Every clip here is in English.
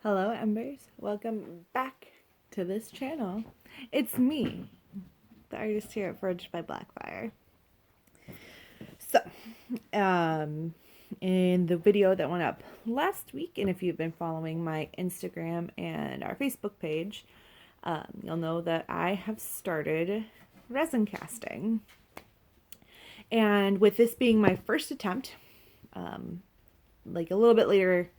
Hello, Embers. Welcome back to this channel. It's me, the artist here at Forged by Blackfire. So, in the video that went up last week, and if you've been following my Instagram and our Facebook page, you'll know that I have started resin casting. And with this being my first attempt, like a little bit later,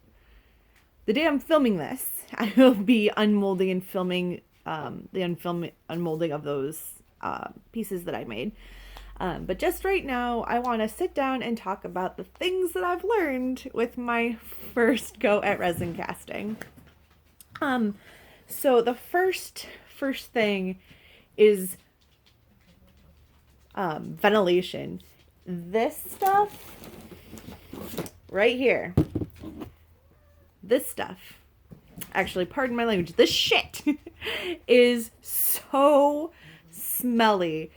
the day I'm filming this, I will be unmolding and filming the unmolding of those pieces that I made. But just right now, I want to sit down and talk about the things that I've learned with my first go at resin casting. So the first thing is ventilation. This stuff right here. This stuff, actually, pardon my language, this shit is so smelly.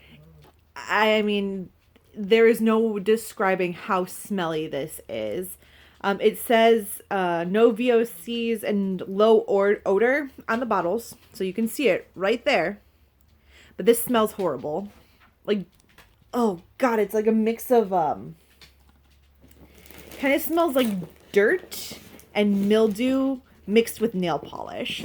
I mean, there is no describing how smelly this is. It says no VOCs and low odor on the bottles, so you can see it right there. But this smells horrible. Like, oh god, it's like a mix of kind of smells like dirt and mildew mixed with nail polish.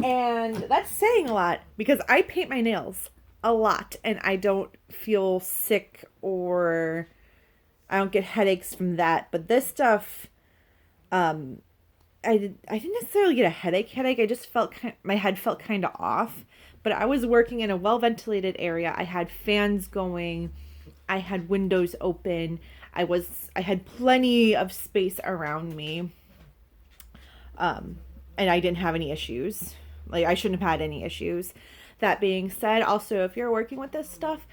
And that's saying a lot because I paint my nails a lot and I don't feel sick or I don't get headaches from that. But this stuff, I didn't necessarily get a headache. I just felt my head felt kind of off. But I was working in a well-ventilated area. I had fans going. I had windows open. I had plenty of space around me. And I didn't have any issues. Like, I shouldn't have had any issues. That being said, also, if you're working with this stuff,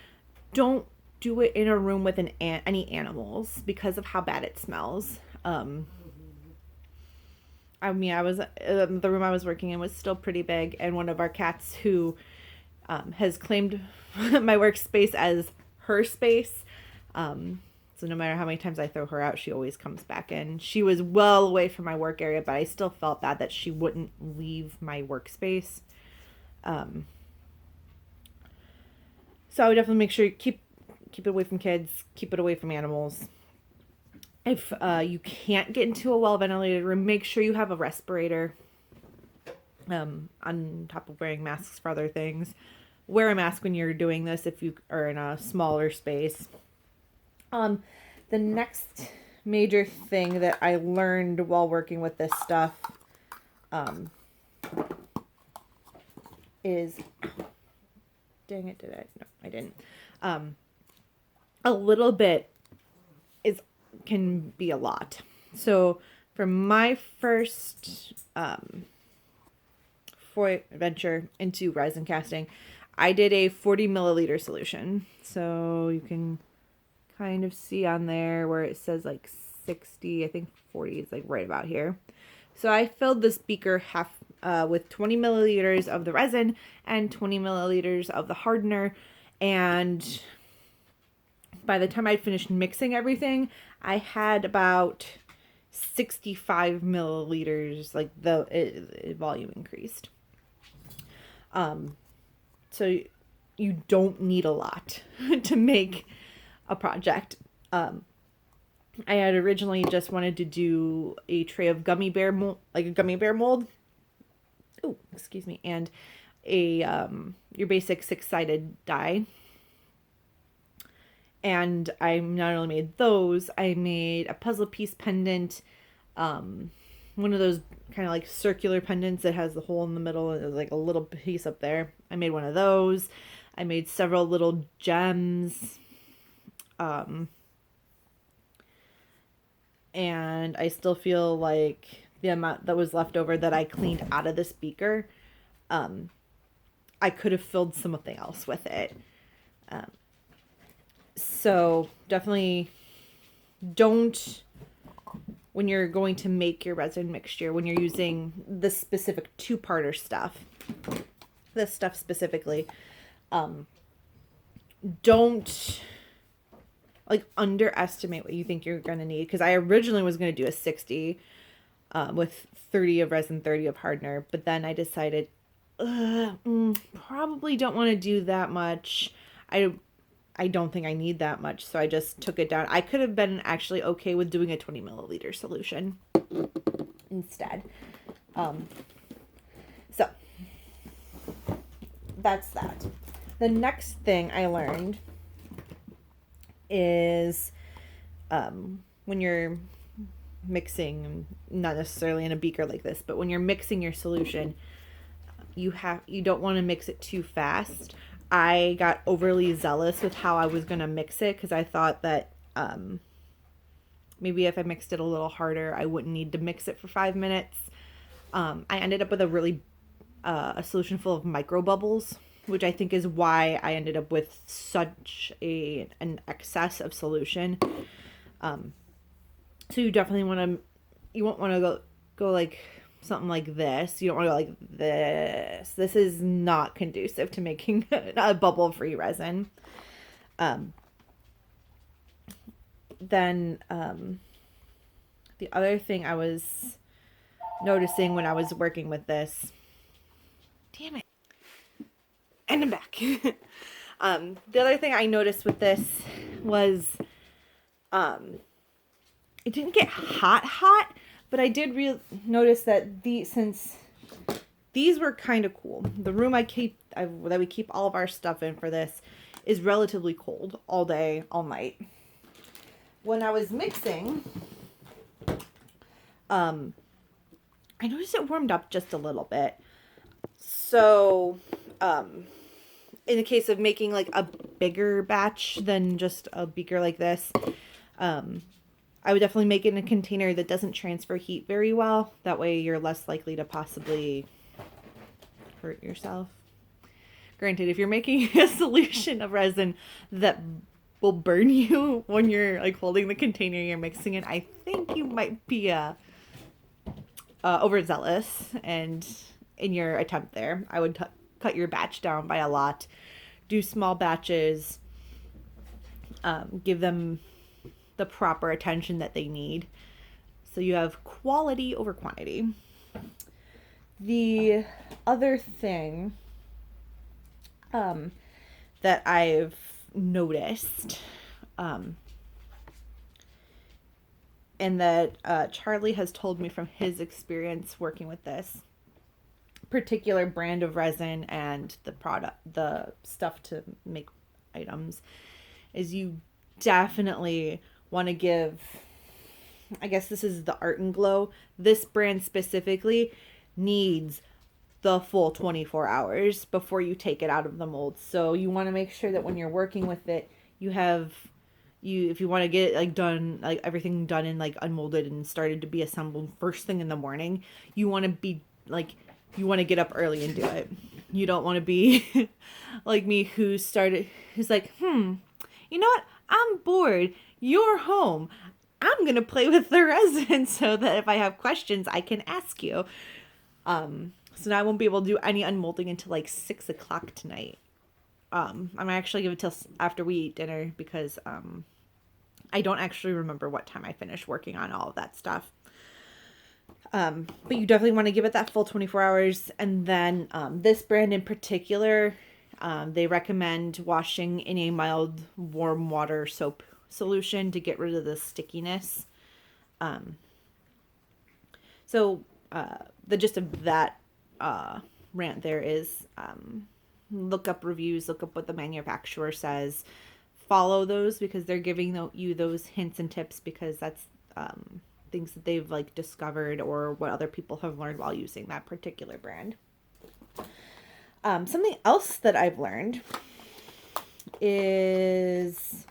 don't do it in a room with any animals because of how bad it smells. I mean, the room I was working in was still pretty big, and one of our cats who has claimed my workspace as her space. So no matter how many times I throw her out, she always comes back in. She was well away from my work area, but I still felt bad that she wouldn't leave my workspace. So I would definitely make sure you keep it away from kids, keep it away from animals. If you can't get into a well-ventilated room, make sure you have a respirator on top of wearing masks for other things. Wear a mask when you're doing this if you are in a smaller space. The next major thing that I learned while working with this stuff is, dang it, did I? No, I didn't. A little bit can be a lot. So for my first venture into resin casting, I did a 40 milliliter solution. So you can kind of see on there where it says like 60, I think 40 is like right about here. So I filled this beaker half with 20 milliliters of the resin and 20 milliliters of the hardener. And by the time I'd finished mixing everything, I had about 65 milliliters, like the volume increased. So you don't need a lot to make a project. I had originally just wanted to do a tray of gummy bear mold, like a gummy bear mold. Oh, excuse me, and a your basic 6-sided die. And I not only made those, I made a puzzle piece pendant, one of those kind of like circular pendants that has the hole in the middle and there's like a little piece up there. I made one of those. I made several little gems. And I still feel like the amount that was left over that I cleaned out of this beaker, I could have filled something else with it. So definitely don't, when you're going to make your resin mixture, when you're using this specific two-parter stuff, this stuff specifically, don't like underestimate what you think you're going to need. Because I originally was going to do a 60. with 30 of resin, 30 of hardener. But then I decided, probably don't want to do that much. I don't think I need that much, so I just took it down. I could have been actually okay with doing a 20 milliliter solution instead. So that's that. The next thing I learned is when you're mixing, not necessarily in a beaker like this, but when you're mixing your solution, you don't want to mix it too fast. I got overly zealous with how I was going to mix it because I thought that maybe if I mixed it a little harder, I wouldn't need to mix it for 5 minutes. I ended up with a solution full of micro bubbles, which I think is why I ended up with such an excess of solution. So you definitely you won't want to go like something like this. You don't want to go like this. This is not conducive to making a bubble-free resin. Then the other thing I was noticing when I was working with this, damn it, and I'm back. The other thing I noticed with this was it didn't get hot, but I did notice that since these were kind of cool, the room that we keep all of our stuff in for this is relatively cold all day, all night. When I was mixing, I noticed it warmed up just a little bit. So, in the case of making like a bigger batch than just a beaker like this, I would definitely make it in a container that doesn't transfer heat very well. That way you're less likely to possibly hurt yourself. Granted, if you're making a solution of resin that will burn you when you're like holding the container you're mixing in, I think you might be overzealous and in your attempt there. I would cut your batch down by a lot. Do small batches. Give them the proper attention that they need, so you have quality over quantity. The other thing that I've noticed, and that Charlie has told me from his experience working with this particular brand of resin and the stuff to make items, is you definitely want to give, I guess this is the Art and Glow, this brand specifically needs the full 24 hours before you take it out of the mold. So you want to make sure that when you're working with it, if you want to get it like done, like everything done and like unmolded and started to be assembled first thing in the morning, you want to get up early and do it. You don't want to be like me who's like, you know what? I'm bored. You're home. I'm going to play with the resin so that if I have questions, I can ask you. So now I won't be able to do any unmolding until like 6 o'clock tonight. I'm actually give it till after we eat dinner because I don't actually remember what time I finished working on all of that stuff. But you definitely want to give it that full 24 hours. And then this brand in particular, they recommend washing in a mild warm water soap solution to get rid of the stickiness. So the gist of that rant there is look up reviews, look up what the manufacturer says, follow those because they're giving you those hints and tips because that's things that they've like discovered or what other people have learned while using that particular brand. Something else that I've learned is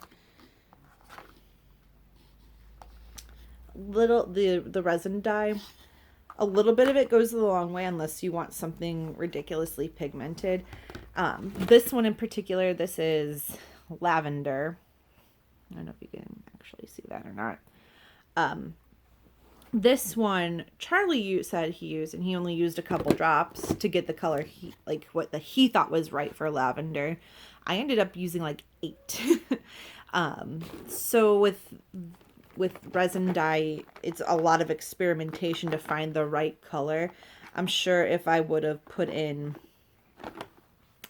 the resin dye. A little bit of it goes a long way unless you want something ridiculously pigmented. This one in particular, this is lavender. I don't know if you can actually see that or not. This one, Charlie said he used, and he only used a couple drops to get the color what he thought was right for lavender. I ended up using like 8. So with with resin dye, it's a lot of experimentation to find the right color. I'm sure if I would have put in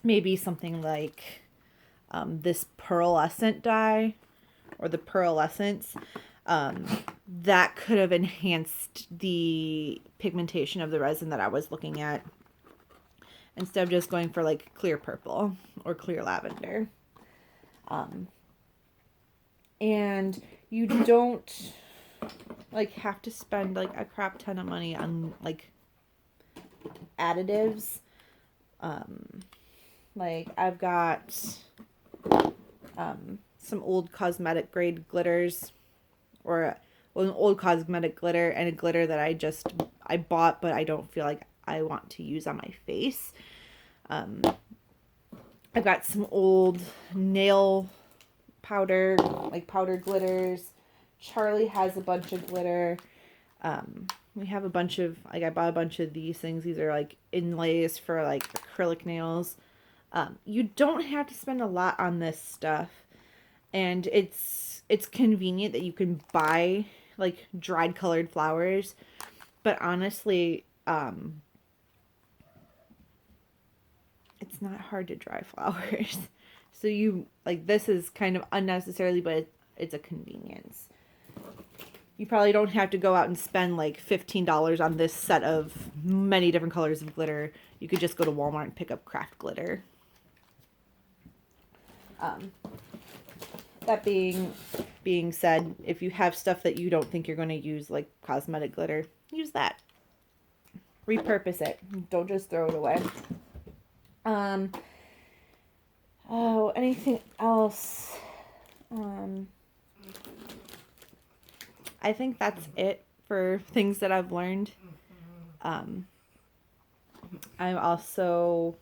maybe something like this pearlescent dye or the pearlescence, that could have enhanced the pigmentation of the resin that I was looking at, instead of just going for like clear purple or clear lavender. And you don't like have to spend like a crap ton of money on like additives. Like I've got some old cosmetic grade glitters, or well, an old cosmetic glitter and a glitter that I bought, but I don't feel like I want to use on my face. I've got some old nail powder, like powdered glitters. Charlie has a bunch of glitter. We have a bunch of, like, I bought a bunch of these things. These are like inlays for like acrylic nails. You don't have to spend a lot on this stuff, and it's convenient that you can buy like dried colored flowers, but honestly, it's not hard to dry flowers. So you, like, this is kind of unnecessarily, but it's a convenience. You probably don't have to go out and spend like $15 on this set of many different colors of glitter. You could just go to Walmart and pick up craft glitter. That being said, if you have stuff that you don't think you're going to use, like cosmetic glitter, use that. Repurpose it. Don't just throw it away. Oh, anything else? I think that's it for things that I've learned. I also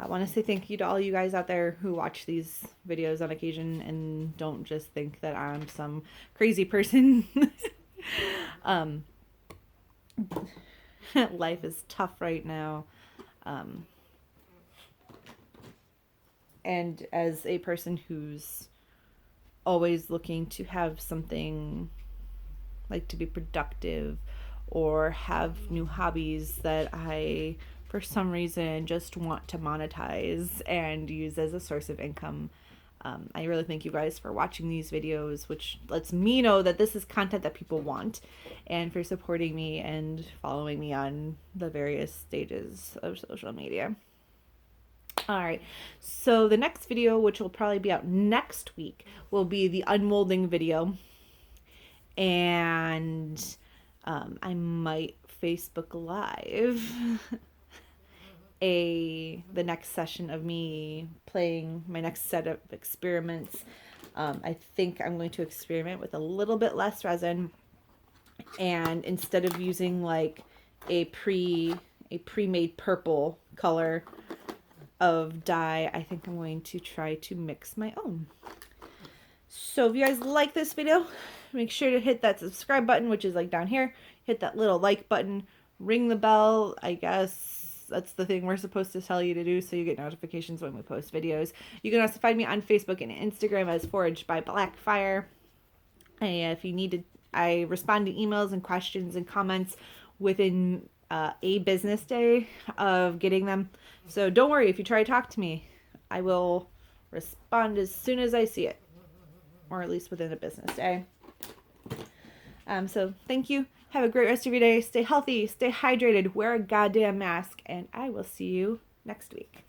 want to say thank you to all you guys out there who watch these videos on occasion and don't just think that I'm some crazy person. Life is tough right now. And as a person who's always looking to have something, like to be productive or have new hobbies that I, for some reason, just want to monetize and use as a source of income, I really thank you guys for watching these videos, which lets me know that this is content that people want, and for supporting me and following me on the various stages of social media. Alright, so the next video, which will probably be out next week, will be the unmolding video. And I might Facebook Live the next session of me playing my next set of experiments. I think I'm going to experiment with a little bit less resin, and instead of using like a pre-made purple color of dye, I think I'm going to try to mix my own. So if you guys like this video, make sure to hit that subscribe button, which is like down here. Hit that little like button, ring the bell. I guess that's the thing we're supposed to tell you to do, so you get notifications when we post videos. You can also find me on Facebook and Instagram as Foraged by Blackfire. If you need to, I respond to emails and questions and comments within a business day of getting them. So don't worry if you try to talk to me. I will respond as soon as I see it, or at least within a business day. So thank you. Have a great rest of your day. Stay healthy, stay hydrated, wear a goddamn mask, and I will see you next week.